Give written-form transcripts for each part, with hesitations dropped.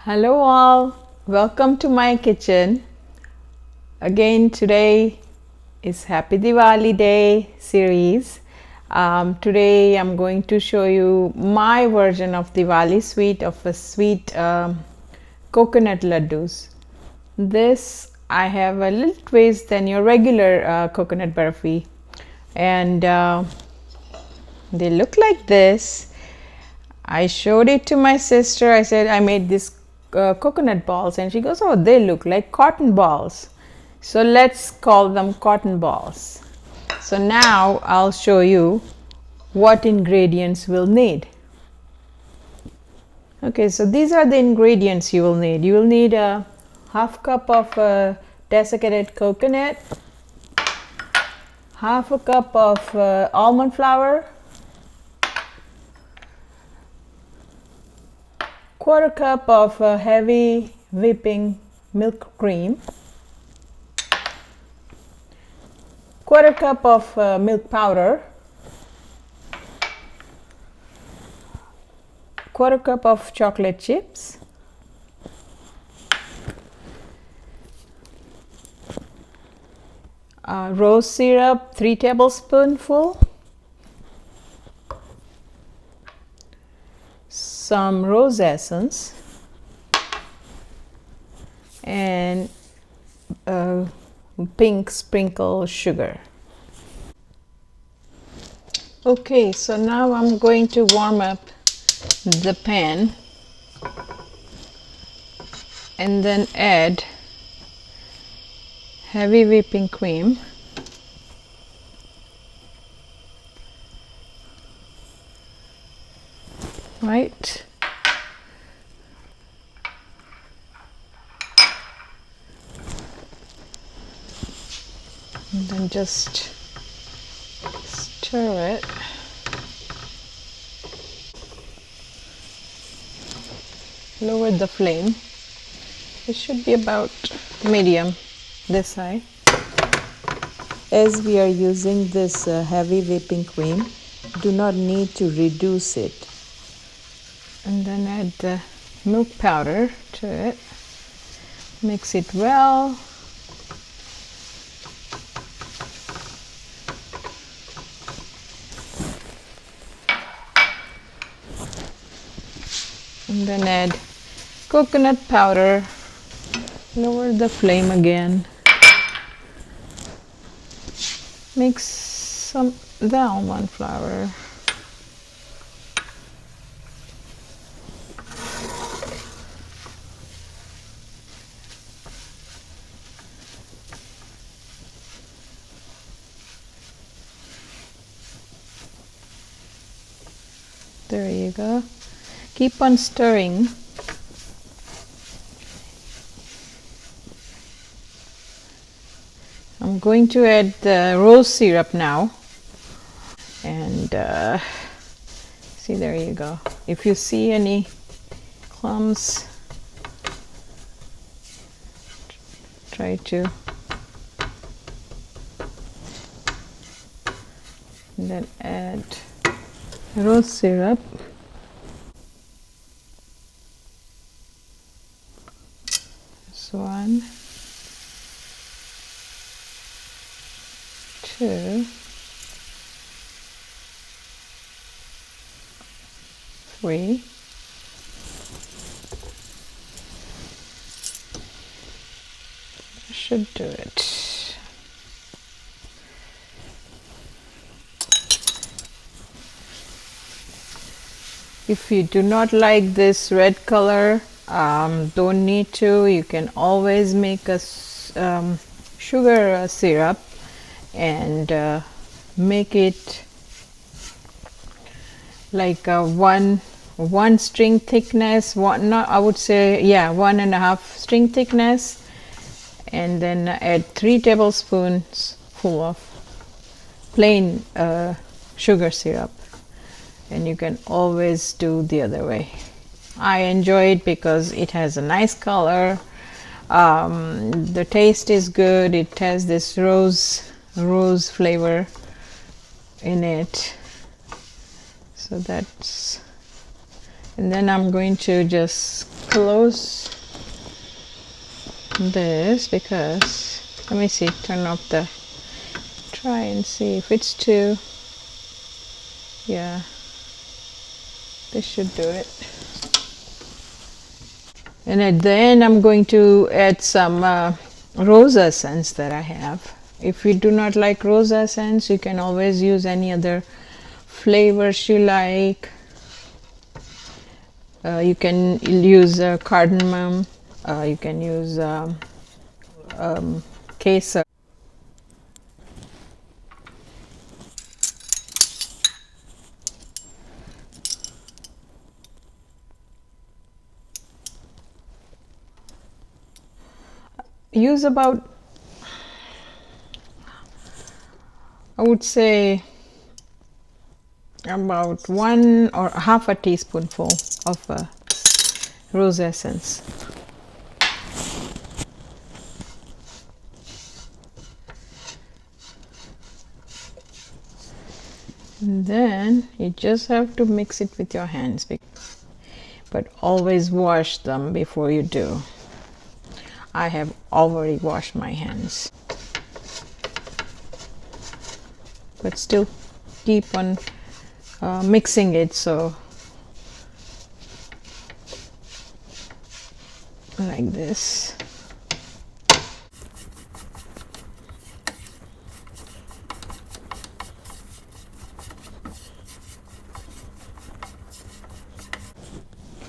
Hello all, welcome to my kitchen. Again today is Happy Diwali Day series. Today I'm going to show you my version of Diwali sweet of a sweet coconut laddus. This I have a little twist than your regular coconut barfi, and they look like this. I showed it to my sister. I said I made this coconut balls, and she goes, oh, they look like cotton balls, so let's call them cotton balls. So now I'll show you what ingredients we'll need. Okay, so these are the ingredients you will need. You will need a half cup of desiccated coconut, half a cup of almond flour, quarter cup of heavy whipping milk cream, quarter cup of milk powder, quarter cup of chocolate chips, rose syrup 3 tablespoonful, some rose essence, and pink sprinkle sugar. Okay, so now I'm going to warm up the pan and then add heavy whipping cream, right? And then just stir it. Lower the flame. It should be about medium this side. As we are using this heavy whipping cream, do not need to reduce it. And then add the milk powder to it. Mix it well. And then add coconut powder. Lower the flame again. Mix some the almond flour. There you go. Keep on stirring. I'm going to add the rose syrup now, and see, there you go. If you see any clumps, try to, and then add rose syrup. This one, 2, 3, should do it. If you do not like this red color, don't need to. You can always make a sugar syrup and make it like a one string thickness. I would say, yeah, 1.5 string thickness, and then add 3 tablespoons full of plain sugar syrup. And you can always do the other way. I enjoy it because it has a nice color. The taste is good. It has this rose flavor in it. So that's, and then I'm going to just close this because, let me see, turn off the, try and see if it's too, yeah, this should do it. And at the end I'm going to add some rose essence that I have. If you do not like rose essence, you can always use any other flavors you like. You can use cardamom, you can use queso. Use about, I would say, about 1 or half a teaspoonful of rose essence. And then you just have to mix it with your hands, but always wash them before you do. I have already washed my hands, but still keep on mixing it, so like this.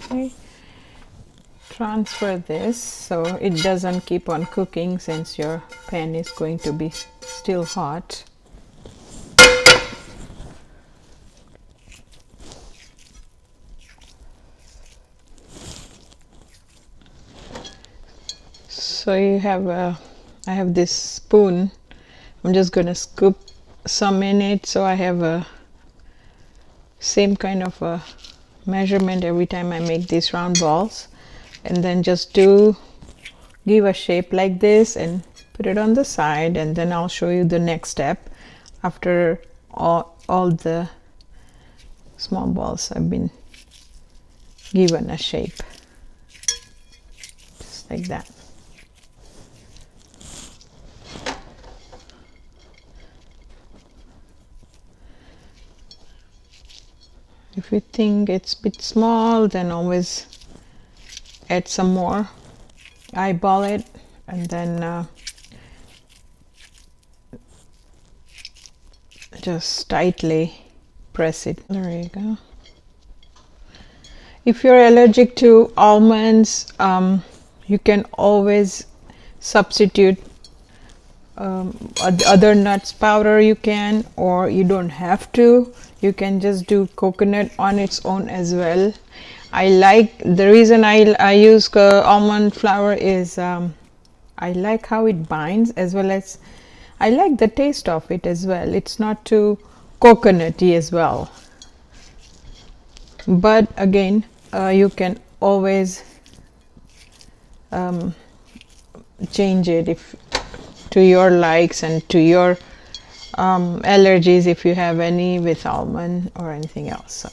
Okay, transfer this so it doesn't keep on cooking since your pan is going to be still hot. So you have I have this spoon. I'm just gonna scoop some in it, so I have a same kind of a measurement every time I make these round balls, and then just give a shape like this and put it on the side, and then I'll show you the next step after all the small balls have been given a shape, just like that. If you think it's a bit small, then always add some more. Eyeball it and then just tightly press it. There you go. If you're allergic to almonds, you can always substitute other nuts powder, you can, or you don't have to. You can just do coconut on its own as well. I like, the reason I use almond flour is I like how it binds, as well as I like the taste of it as well. It's not too coconutty as well. But again, you can always change it if to your likes and to your allergies, if you have any with almond or anything else. So.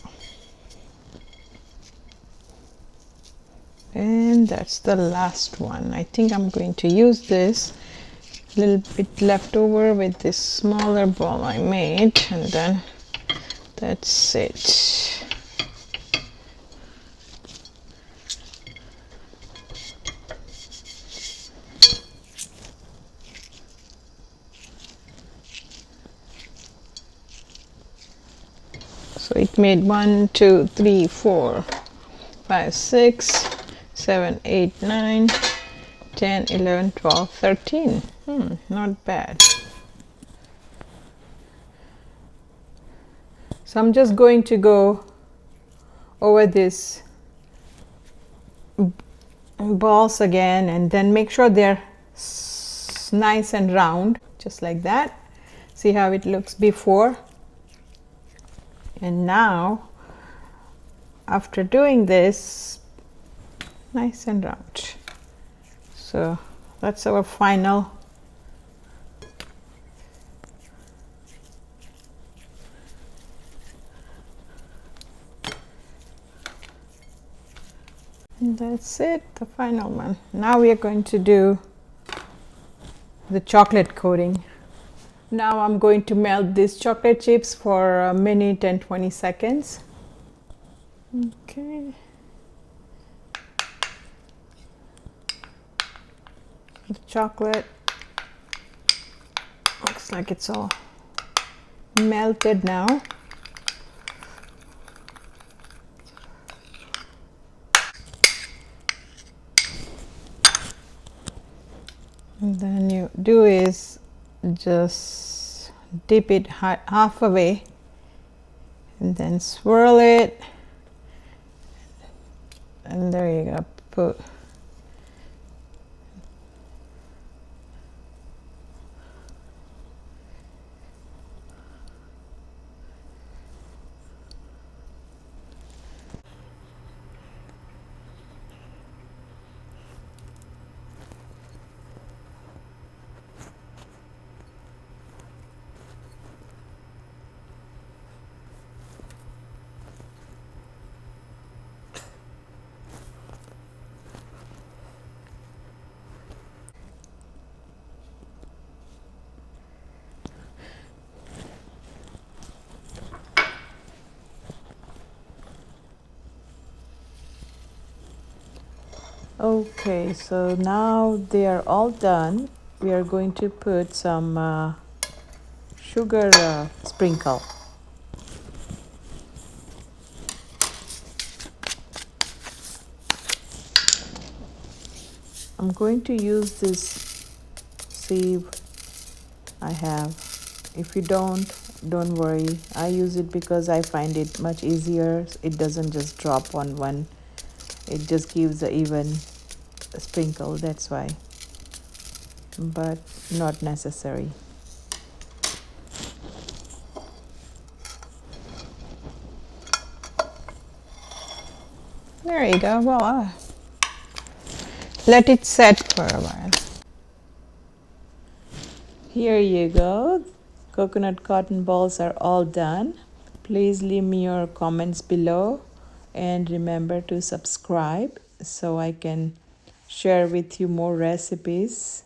And that's the last one. I think I'm going to use this little bit left over with this smaller ball I made, and then that's it. So it made 1, 2, 3, 4, 5, 6, 7, 8, 9, 10, 11, 12, 13. Not bad. So I'm just going to go over this balls again, and then make sure they're nice and round, just like that. See how it looks before and now. After doing this, nice and round. So that's our final And that's it, the final one. Now we are going to do the chocolate coating. Now I'm going to melt these chocolate chips for a minute and 20 seconds. Okay. The chocolate looks like it's all melted now. And then you do is just dip it half away and then swirl it, and there you go. Put okay, so now they are all done. We are going to put some sugar sprinkle. I'm going to use this sieve I have. If you don't worry. I use it because I find it much easier. It doesn't just drop on one. It just gives an even sprinkle, that's why. But not necessary. There you go. Voila. Let it set for a while. Here you go. Coconut cotton balls are all done. Please leave me your comments below and remember to subscribe so I can share with you more recipes.